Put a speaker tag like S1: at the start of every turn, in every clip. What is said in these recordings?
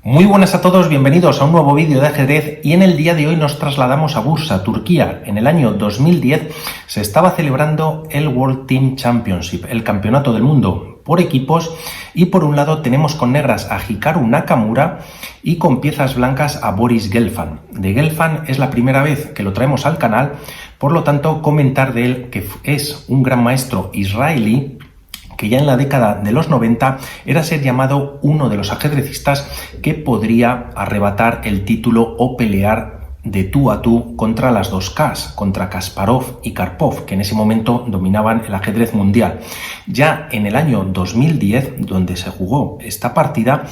S1: Muy buenas a todos, bienvenidos a un nuevo vídeo de ajedrez y en el día de hoy nos trasladamos a Bursa, Turquía. En el año 2010 se estaba celebrando el World Team Championship, el campeonato del mundo por equipos, y por un lado tenemos con negras a Hikaru Nakamura y con piezas blancas a Boris Gelfand. De Gelfand es la primera vez que lo traemos al canal, por lo tanto comentar de él que es un gran maestro israelí que ya en la década de los 90 era ser llamado uno de los ajedrecistas que podría arrebatar el título o pelear de tú a tú contra las dos Ks, contra Kasparov y Karpov, que en ese momento dominaban el ajedrez mundial. Ya en el año 2010, donde se jugó esta partida,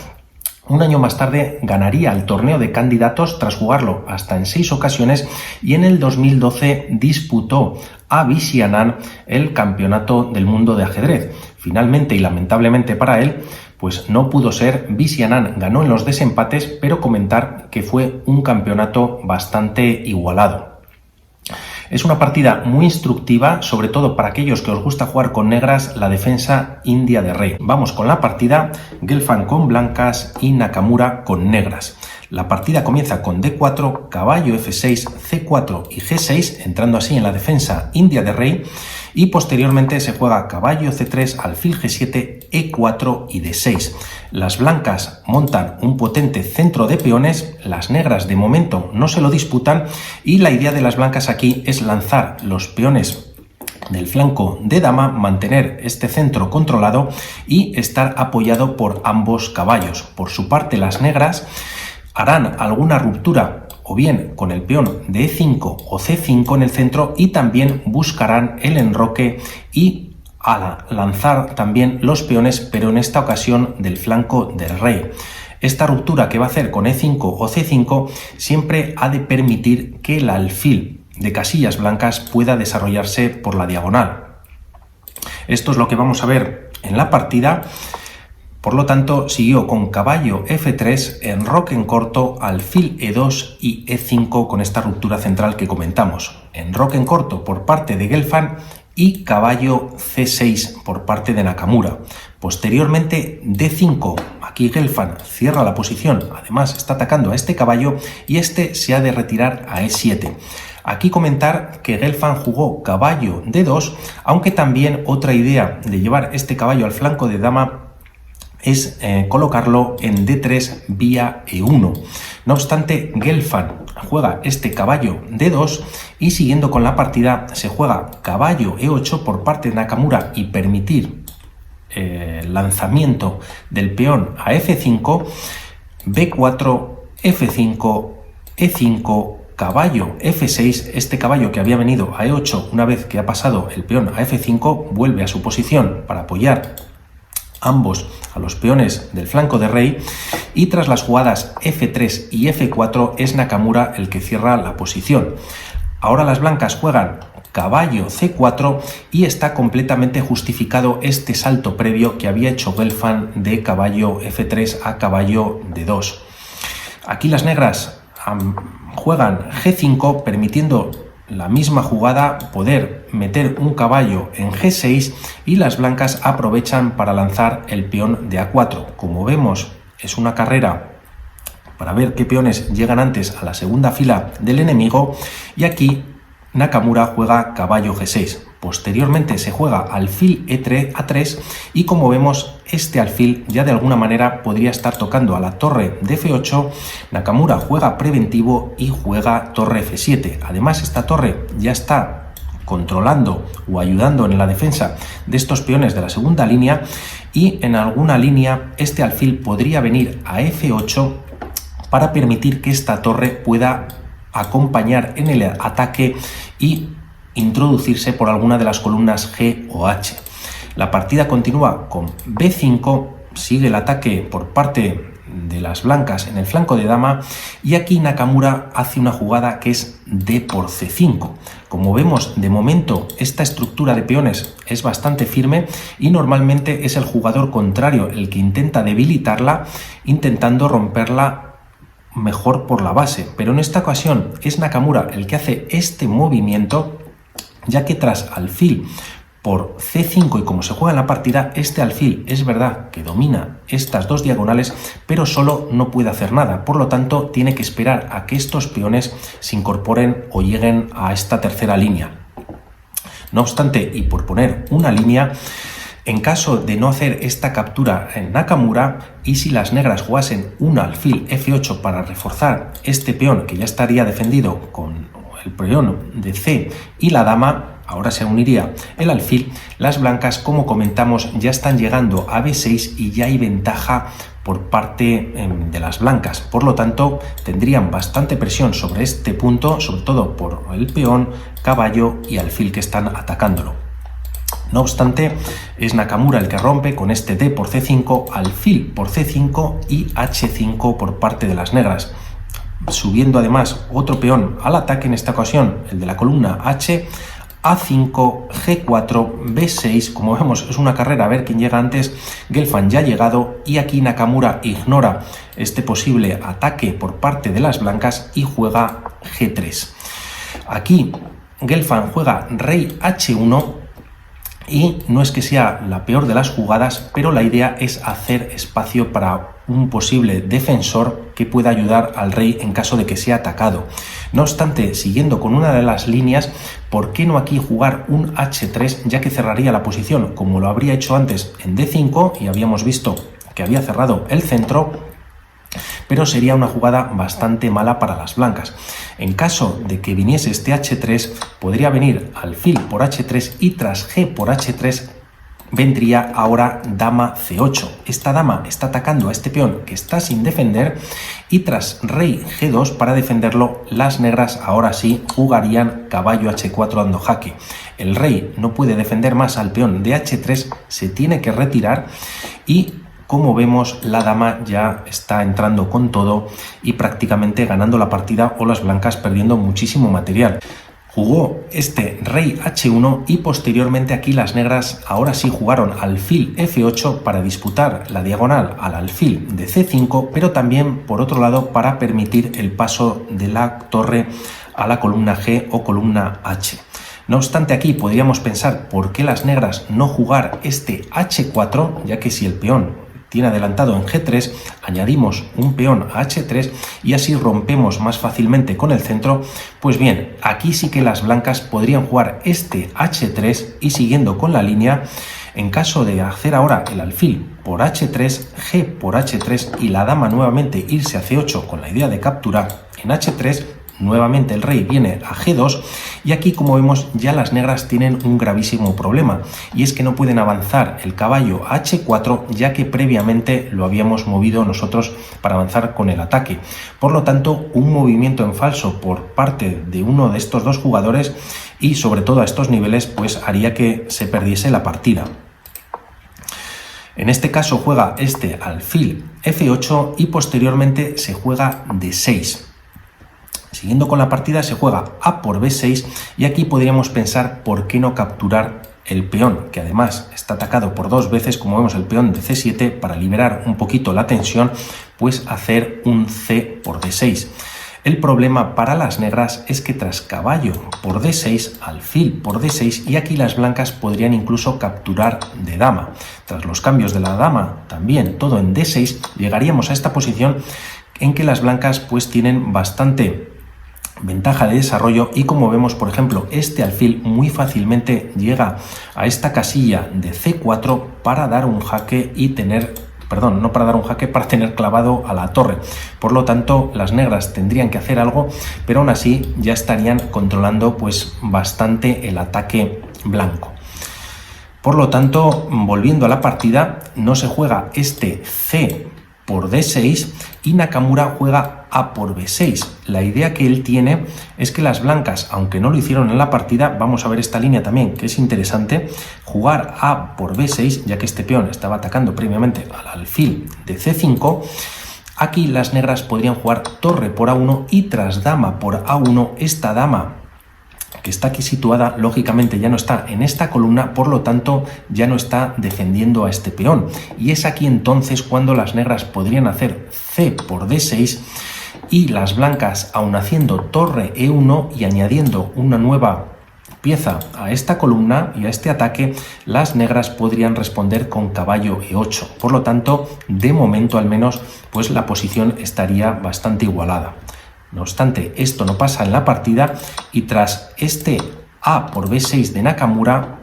S1: un año más tarde ganaría el torneo de candidatos tras jugarlo hasta en 6 ocasiones, y en el 2012 disputó a Vishy Anand el campeonato del mundo de ajedrez. Finalmente y lamentablemente para él, pues no pudo ser. Vishy Anand ganó en los desempates, pero comentar que fue un campeonato bastante igualado. Es una partida muy instructiva, sobre todo para aquellos que os gusta jugar con negras la defensa india de rey. Vamos con la partida, Gelfand con blancas y Nakamura con negras. La partida comienza con D4, caballo F6, C4 y G6, entrando así en la defensa india de rey, y posteriormente se juega caballo C3, alfil G7, E4 y D6. Las blancas montan un potente centro de peones, las negras de momento no se lo disputan, y la idea de las blancas aquí es lanzar los peones del flanco de dama, mantener este centro controlado y estar apoyado por ambos caballos. Por su parte, las negras harán alguna ruptura o bien con el peón de E5 o C5 en el centro, y también buscarán el enroque y a lanzar también los peones, pero en esta ocasión del flanco del rey. Esta ruptura que va a hacer con E5 o C5 siempre ha de permitir que el alfil de casillas blancas pueda desarrollarse por la diagonal. Esto es lo que vamos a ver en la partida. Por lo tanto, siguió con caballo F3, enroque en corto, alfil E2 y E5 con esta ruptura central que comentamos. Enroque en corto por parte de Gelfand y caballo C6 por parte de Nakamura. Posteriormente D5, aquí Gelfand cierra la posición, además está atacando a este caballo y este se ha de retirar a E7. Aquí comentar que Gelfand jugó caballo D2, aunque también otra idea de llevar este caballo al flanco de dama es colocarlo en D3 vía E1. No obstante, Gelfand juega este caballo D2 y siguiendo con la partida se juega caballo E8 por parte de Nakamura y permitir el lanzamiento del peón a F5, B4, F5, E5, caballo F6, este caballo que había venido a E8 una vez que ha pasado el peón a F5 vuelve a su posición para apoyar ambos a los peones del flanco de rey, y tras las jugadas F3 y F4 es Nakamura el que cierra la posición. Ahora las blancas juegan caballo C4 y está completamente justificado este salto previo que había hecho Gelfand de caballo F3 a caballo D2. Aquí las negras juegan G5, permitiendo la misma jugada poder meter un caballo en G6, y las blancas aprovechan para lanzar el peón de A4. Como vemos, es una carrera para ver qué peones llegan antes a la segunda fila del enemigo, y aquí Nakamura juega caballo G6. Posteriormente se juega alfil E3 A3, y como vemos este alfil ya de alguna manera podría estar tocando a la torre de F8. Nakamura juega preventivo y juega torre F7. Además, esta torre ya está controlando o ayudando en la defensa de estos peones de la segunda línea, y en alguna línea este alfil podría venir a F8 para permitir que esta torre pueda acompañar en el ataque y introducirse por alguna de las columnas G o H. La partida continúa con B5, sigue el ataque por parte de las blancas en el flanco de dama, y aquí Nakamura hace una jugada que es D por C5. Como vemos, de momento esta estructura de peones es bastante firme y normalmente es el jugador contrario el que intenta debilitarla, intentando romperla mejor por la base, pero en esta ocasión es Nakamura el que hace este movimiento, ya que tras alfil por C5 y como se juega en la partida, este alfil es verdad que domina estas dos diagonales, pero solo no puede hacer nada. Por lo tanto, tiene que esperar a que estos peones se incorporen o lleguen a esta tercera línea. No obstante, y por poner una línea, en caso de no hacer esta captura en Nakamura y si las negras jugasen un alfil F8 para reforzar este peón que ya estaría defendido con el peón de C y la dama, ahora se uniría el alfil, las blancas, como comentamos, ya están llegando a B6 y ya hay ventaja por parte de las blancas. Por lo tanto, tendrían bastante presión sobre este punto, sobre todo por el peón, caballo y alfil que están atacándolo. No obstante, es Nakamura el que rompe con este D por C5, alfil por C5 y H5 por parte de las negras, subiendo además otro peón al ataque, en esta ocasión el de la columna H, A5, G4, B6, como vemos es una carrera a ver quién llega antes. Gelfand ya ha llegado y aquí Nakamura ignora este posible ataque por parte de las blancas y juega G3. Aquí Gelfand juega rey H1 y no es que sea la peor de las jugadas, pero la idea es hacer espacio para un posible defensor que pueda ayudar al rey en caso de que sea atacado. No obstante, siguiendo con una de las líneas, ¿por qué no aquí jugar un H3, ya que cerraría la posición como lo habría hecho antes en D5 y habíamos visto que había cerrado el centro? Pero sería una jugada bastante mala para las blancas. En caso de que viniese este H3, podría venir alfil por H3 y tras G por H3 vendría ahora dama C8. Esta dama está atacando a este peón que está sin defender y tras rey G2 para defenderlo, las negras ahora sí jugarían caballo H4 dando jaque. El rey no puede defender más al peón de H3, se tiene que retirar y como vemos, la dama ya está entrando con todo y prácticamente ganando la partida o las blancas perdiendo muchísimo material. Jugó este rey H1 y posteriormente aquí las negras ahora sí jugaron alfil F8 para disputar la diagonal al alfil de C5, pero también por otro lado para permitir el paso de la torre a la columna G o columna H. No obstante, aquí podríamos pensar por qué las negras no jugar este H4, ya que si el peón tiene adelantado en G3, añadimos un peón a H3 y así rompemos más fácilmente con el centro. Pues bien, aquí sí que las blancas podrían jugar este H3 y siguiendo con la línea, en caso de hacer ahora el alfil por H3, G por H3 y la dama nuevamente irse a C8 con la idea de capturar en H3, nuevamente el rey viene a G2 y aquí, como vemos, ya las negras tienen un gravísimo problema y es que no pueden avanzar el caballo a H4 ya que previamente lo habíamos movido nosotros para avanzar con el ataque. Por lo tanto, un movimiento en falso por parte de uno de estos dos jugadores y sobre todo a estos niveles pues haría que se perdiese la partida. En este caso juega este alfil F8 y posteriormente se juega D6. Siguiendo con la partida se juega A por B6 y aquí podríamos pensar por qué no capturar el peón, que además está atacado por dos veces, como vemos el peón de C7, para liberar un poquito la tensión, pues hacer un C por D6. El problema para las negras es que tras caballo por D6, alfil por D6 y aquí las blancas podrían incluso capturar de dama. Tras los cambios de la dama, también todo en D6, llegaríamos a esta posición en que las blancas pues tienen bastante ventaja de desarrollo y como vemos, por ejemplo, este alfil muy fácilmente llega a esta casilla de C4 para dar un jaque y tener, perdón, no para dar un jaque, para tener clavado a la torre. Por lo tanto, las negras tendrían que hacer algo, pero aún así ya estarían controlando pues bastante el ataque blanco. Por lo tanto, volviendo a la partida, no se juega este C por D6 y Nakamura juega A por B6. La idea que él tiene es que las blancas, aunque no lo hicieron en la partida, vamos a ver esta línea también que es interesante, jugar A por B6, ya que este peón estaba atacando previamente al alfil de C5, aquí las negras podrían jugar torre por A1 y tras dama por A1, esta dama que está aquí situada, lógicamente ya no está en esta columna, por lo tanto ya no está defendiendo a este peón. Y es aquí entonces cuando las negras podrían hacer C por D6 y las blancas, aun haciendo torre E1 y añadiendo una nueva pieza a esta columna y a este ataque, las negras podrían responder con caballo E8. Por lo tanto, de momento al menos, pues la posición estaría bastante igualada. No obstante, esto no pasa en la partida y tras este A por B6 de Nakamura,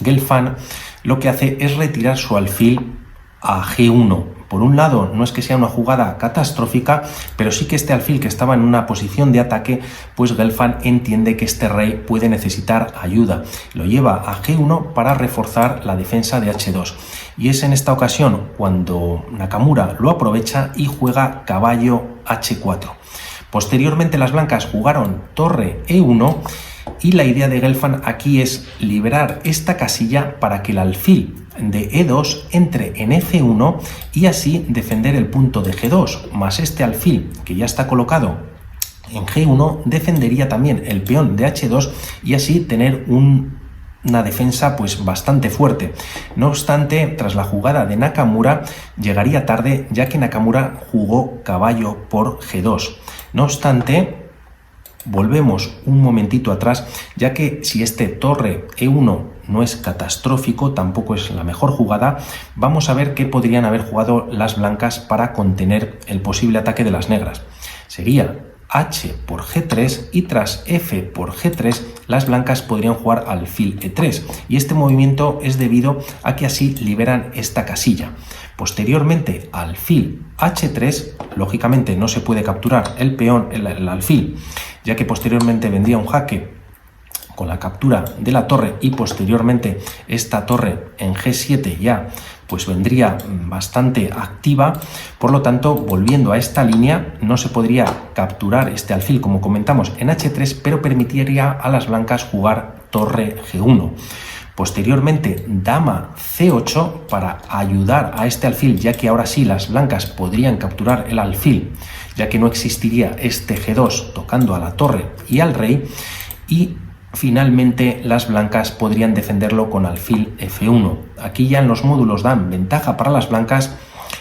S1: Gelfand lo que hace es retirar su alfil a G1. Por un lado, no es que sea una jugada catastrófica, pero sí que este alfil que estaba en una posición de ataque, pues Gelfand entiende que este rey puede necesitar ayuda. Lo lleva a G1 para reforzar la defensa de H2. Y es en esta ocasión cuando Nakamura lo aprovecha y juega caballo H4. Posteriormente las blancas jugaron torre E1 y la idea de Gelfand aquí es liberar esta casilla para que el alfil de E2 entre en F1 y así defender el punto de G2, más este alfil que ya está colocado en G1 defendería también el peón de H2 y así tener una defensa pues bastante fuerte. No obstante, tras la jugada de Nakamura llegaría tarde, ya que Nakamura jugó caballo por G2. No obstante, volvemos un momentito atrás, ya que si este torre E1 no es catastrófico, tampoco es la mejor jugada, vamos a ver qué podrían haber jugado las blancas para contener el posible ataque de las negras. Sería H por G3 y tras F por G3 las blancas podrían jugar alfil E3 y este movimiento es debido a que así liberan esta casilla. Posteriormente alfil H3, lógicamente no se puede capturar el peón, el alfil, ya que posteriormente vendría un jaque con la captura de la torre y posteriormente esta torre en G7 ya pues vendría bastante activa. Por lo tanto, volviendo a esta línea, no se podría capturar este alfil como comentamos en H3, pero permitiría a las blancas jugar torre G1. Posteriormente dama C8 para ayudar a este alfil, ya que ahora sí las blancas podrían capturar el alfil, ya que no existiría este G2 tocando a la torre y al rey, y finalmente las blancas podrían defenderlo con alfil F1. Aquí ya en los módulos dan ventaja para las blancas,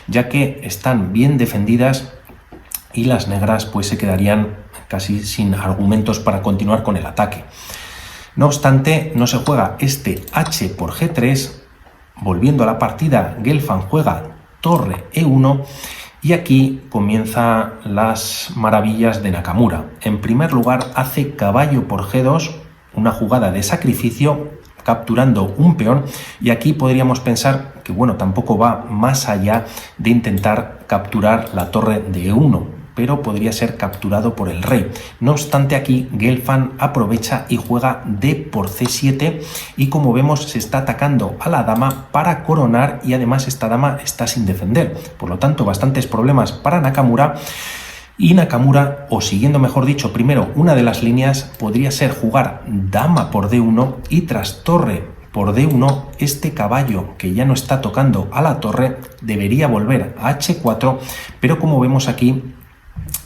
S1: ya que están bien defendidas y las negras pues se quedarían casi sin argumentos para continuar con el ataque. No obstante, no se juega este H por G3. Volviendo a la partida, Gelfand juega torre E1 y aquí comienzan las maravillas de Nakamura. En primer lugar, hace caballo por G2, una jugada de sacrificio, capturando un peón, y aquí podríamos pensar que bueno, tampoco va más allá de intentar capturar la torre de E1, pero podría ser capturado por el rey. No obstante, aquí Gelfand aprovecha y juega D por C7 y como vemos se está atacando a la dama para coronar y además esta dama está sin defender. Por lo tanto, bastantes problemas para Nakamura. Y Nakamura, o siguiendo mejor dicho, primero una de las líneas podría ser jugar dama por D1 y tras torre por D1 este caballo que ya no está tocando a la torre debería volver a H4, pero como vemos aquí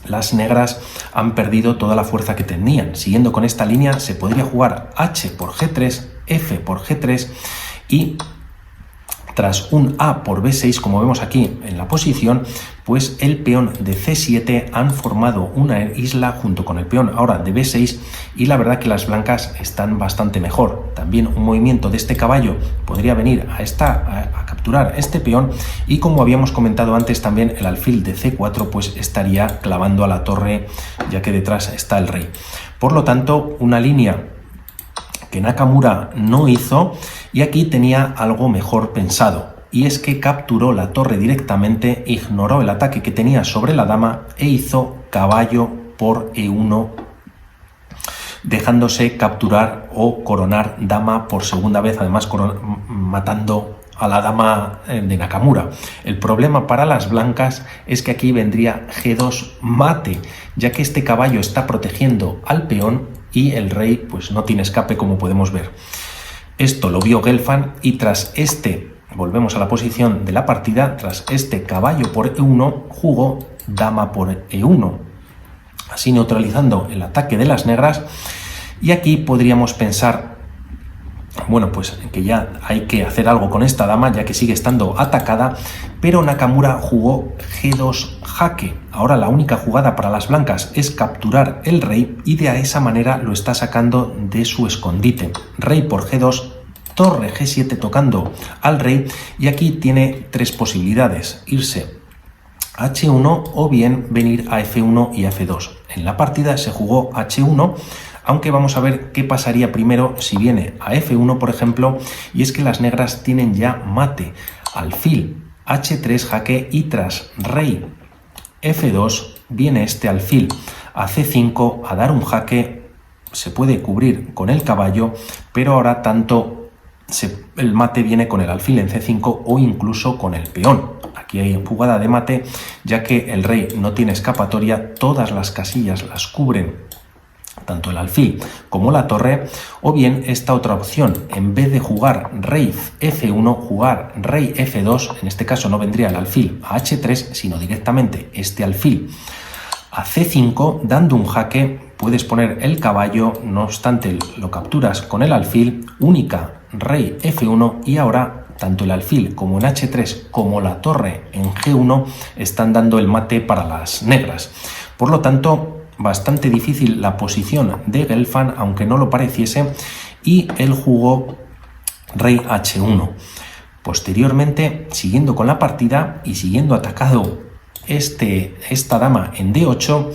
S1: las negras han perdido toda la fuerza que tenían. Siguiendo con esta línea se podría jugar H por G3, F por G3 y tras un A por B6, como vemos aquí en la posición, pues el peón de C7 han formado una isla junto con el peón ahora de B6 y la verdad que las blancas están bastante mejor. También un movimiento de este caballo podría venir a capturar este peón y como habíamos comentado antes también el alfil de C4 pues estaría clavando a la torre ya que detrás está el rey. Por lo tanto, una línea que Nakamura no hizo y aquí tenía algo mejor pensado, y es que capturó la torre directamente, ignoró el ataque que tenía sobre la dama e hizo caballo por E1, dejándose capturar o coronar dama por segunda vez, además matando a la dama de Nakamura. El problema para las blancas es que aquí vendría G2 mate, ya que este caballo está protegiendo al peón y el rey pues no tiene escape, como podemos ver. Esto lo vio Gelfand y tras este, volvemos a la posición de la partida, tras este caballo por E1 jugó dama por E1, así neutralizando el ataque de las negras. Y aquí podríamos pensar, bueno, pues que ya hay que hacer algo con esta dama ya que sigue estando atacada, pero Nakamura jugó G2 jaque. Ahora la única jugada para las blancas es capturar el rey y de esa manera lo está sacando de su escondite. Rey por G2, torre G7 tocando al rey, y aquí tiene tres posibilidades: irse a H1 o bien venir a F1 y a F2. En la partida se jugó H1, aunque vamos a ver qué pasaría primero si viene a F1, por ejemplo, y es que las negras tienen ya mate. Alfil H3 jaque, y tras rey F2 viene este alfil a C5 a dar un jaque. Se puede cubrir con el caballo, pero ahora el mate viene con el alfil en C5 o incluso con el peón. Aquí hay jugada de mate, ya que el rey no tiene escapatoria, todas las casillas las cubren tanto el alfil como la torre, o bien esta otra opción: en vez de jugar rey F1, jugar rey F2, en este caso no vendría el alfil a H3, sino directamente este alfil a C5, dando un jaque. Puedes poner el caballo, no obstante lo capturas con el alfil, única rey F1, y ahora tanto el alfil como en H3 como la torre en G1 están dando el mate para las negras. Por lo tanto, bastante difícil la posición de Gelfand, aunque no lo pareciese, y él jugó rey H1. Posteriormente, siguiendo con la partida y siguiendo atacado esta dama en D8,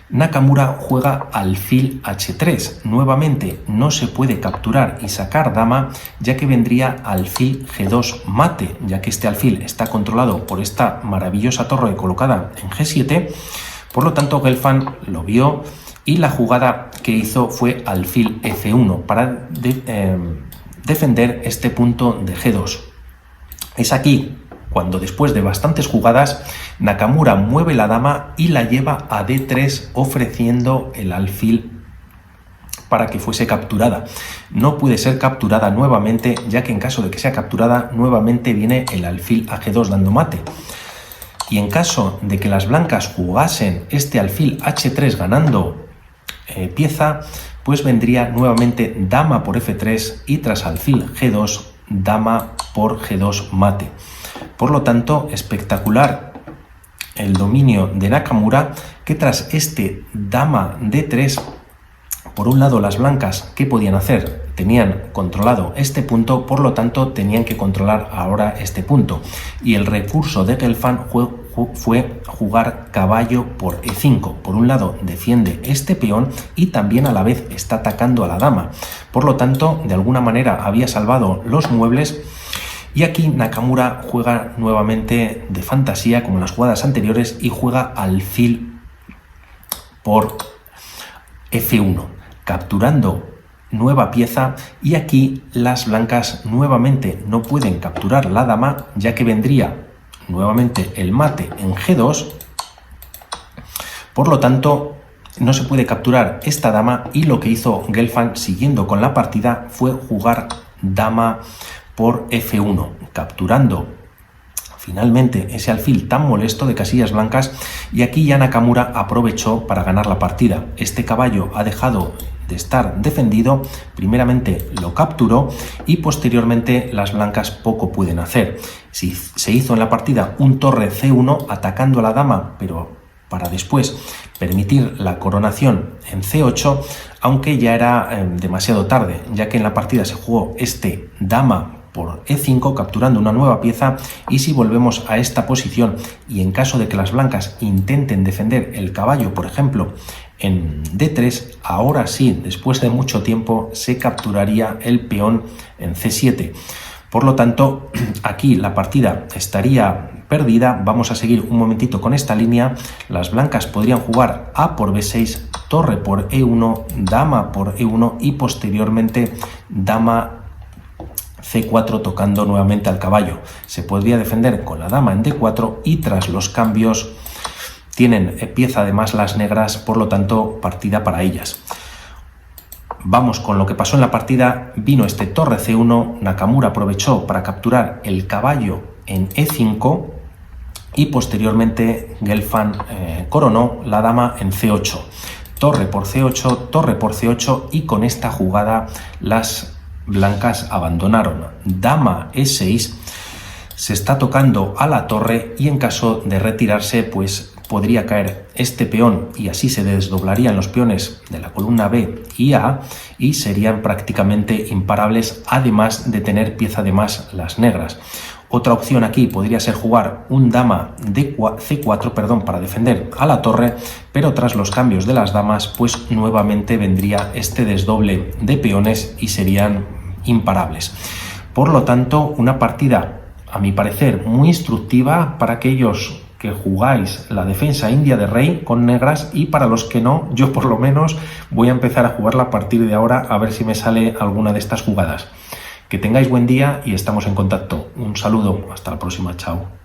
S1: Nakamura juega alfil H3. Nuevamente no se puede capturar y sacar dama, ya que vendría alfil G2 mate, ya que este alfil está controlado por esta maravillosa torre colocada en G7. Por lo tanto, Gelfand lo vio y la jugada que hizo fue alfil F1 para defender este punto de G2. Es aquí cuando, después de bastantes jugadas, Nakamura mueve la dama y la lleva a D3, ofreciendo el alfil para que fuese capturada. No puede ser capturada nuevamente, ya que en caso de que sea capturada, nuevamente viene el alfil a G2 dando mate. Y en caso de que las blancas jugasen este alfil H3 ganando pieza, pues vendría nuevamente dama por F3 y tras alfil G2, dama por G2 mate. Por lo tanto, espectacular el dominio de Nakamura, que tras este dama D3, por un lado las blancas, ¿qué podían hacer? Tenían controlado este punto, por lo tanto tenían que controlar ahora este punto. Y el recurso de Gelfand fue jugar caballo por E5. Por un lado defiende este peón y también a la vez está atacando a la dama. Por lo tanto, de alguna manera había salvado los muebles. Y aquí Nakamura juega nuevamente de fantasía, como en las jugadas anteriores, y juega alfil por F1, capturando nueva pieza, y aquí las blancas nuevamente no pueden capturar la dama, ya que vendría nuevamente el mate en G2. Por lo tanto, no se puede capturar esta dama, y lo que hizo Gelfand, siguiendo con la partida, fue jugar dama por F1, capturando finalmente ese alfil tan molesto de casillas blancas, y aquí ya Nakamura aprovechó para ganar la partida. Este caballo ha dejado de estar defendido, primeramente lo capturó y posteriormente las blancas poco pueden hacer. Se hizo en la partida un torre C1 atacando a la dama, pero para después permitir la coronación en C8, aunque ya era demasiado tarde, ya que en la partida se jugó este dama por E5, capturando una nueva pieza. Y si volvemos a esta posición, y en caso de que las blancas intenten defender el caballo, por ejemplo, en D3, ahora sí, después de mucho tiempo, se capturaría el peón en C7. Por lo tanto, aquí la partida estaría perdida. Vamos a seguir un momentito con esta línea. Las blancas podrían jugar A por B6, torre por E1, dama por E1 y posteriormente dama C4 tocando nuevamente al caballo. Se podría defender con la dama en D4 y tras los cambios tienen pieza además las negras, por lo tanto partida para ellas. Vamos con lo que pasó en la partida. Vino este torre C1, Nakamura aprovechó para capturar el caballo en E5 y posteriormente Gelfand coronó la dama en C8. Torre por C8, torre por C8, y con esta jugada las blancas abandonaron. Dama E6, se está tocando a la torre y en caso de retirarse pues podría caer este peón y así se desdoblarían los peones de la columna B y A y serían prácticamente imparables, además de tener pieza de más las negras. Otra opción aquí podría ser jugar un dama C4 para defender a la torre, pero tras los cambios de las damas pues nuevamente vendría este desdoble de peones y serían imparables. Por lo tanto, una partida a mi parecer muy instructiva para aquellos que jugáis la defensa india de rey con negras, y para los que no, yo por lo menos voy a empezar a jugarla a partir de ahora a ver si me sale alguna de estas jugadas. Que tengáis buen día y estamos en contacto. Un saludo, hasta la próxima, chao.